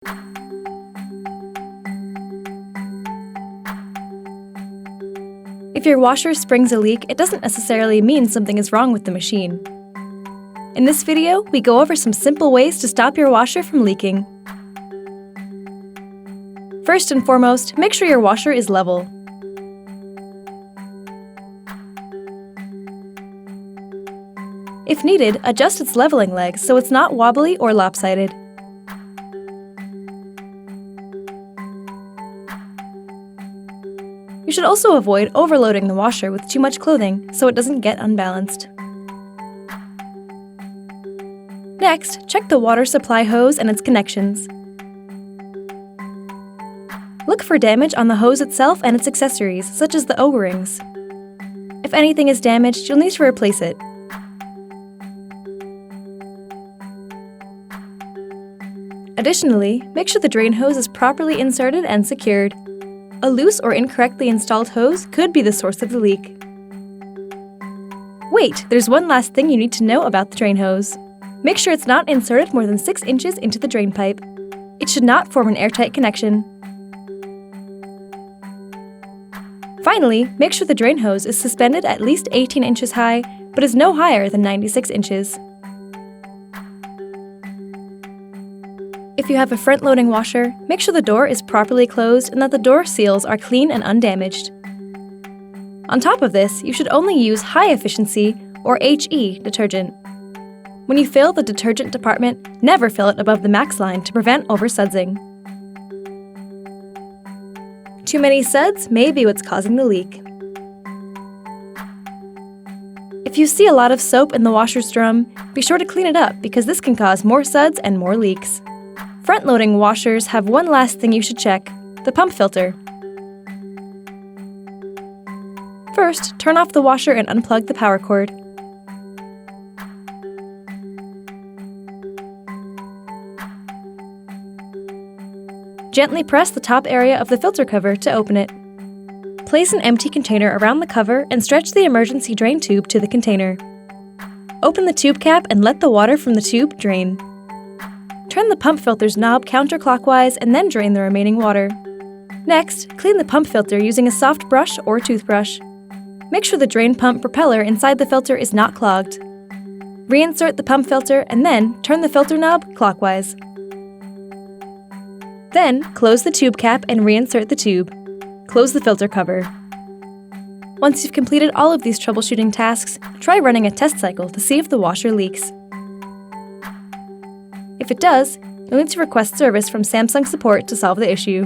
If your washer springs a leak, it doesn't necessarily mean something is wrong with the machine. In this video, we go over some simple ways to stop your washer from leaking. First and foremost, make sure your washer is level. If needed, adjust its leveling legs so it's not wobbly or lopsided. You should also avoid overloading the washer with too much clothing so it doesn't get unbalanced. Next, check the water supply hose and its connections. Look for damage on the hose itself and its accessories, such as the O-rings. If anything is damaged, you'll need to replace it. Additionally, make sure the drain hose is properly inserted and secured. A loose or incorrectly installed hose could be the source of the leak. Wait, there's one last thing you need to know about the drain hose. Make sure it's not inserted more than 6 inches into the drain pipe. It should not form an airtight connection. Finally, make sure the drain hose is suspended at least 18 inches high, but is no higher than 96 inches. If you have a front-loading washer, make sure the door is properly closed and that the door seals are clean and undamaged. On top of this, you should only use high-efficiency or HE detergent. When you fill the detergent department, never fill it above the max line to prevent oversudsing. Too many suds may be what's causing the leak. If you see a lot of soap in the washer's drum, be sure to clean it up because this can cause more suds and more leaks. Front-loading washers have one last thing you should check: the pump filter. First, turn off the washer and unplug the power cord. Gently press the top area of the filter cover to open it. Place an empty container around the cover and stretch the emergency drain tube to the container. Open the tube cap and let the water from the tube drain. Turn the pump filter's knob counterclockwise and then drain the remaining water. Next, clean the pump filter using a soft brush or toothbrush. Make sure the drain pump propeller inside the filter is not clogged. Reinsert the pump filter and then turn the filter knob clockwise. Then, close the tube cap and reinsert the tube. Close the filter cover. Once you've completed all of these troubleshooting tasks, try running a test cycle to see if the washer leaks. If it does, you'll need to request service from Samsung support to solve the issue.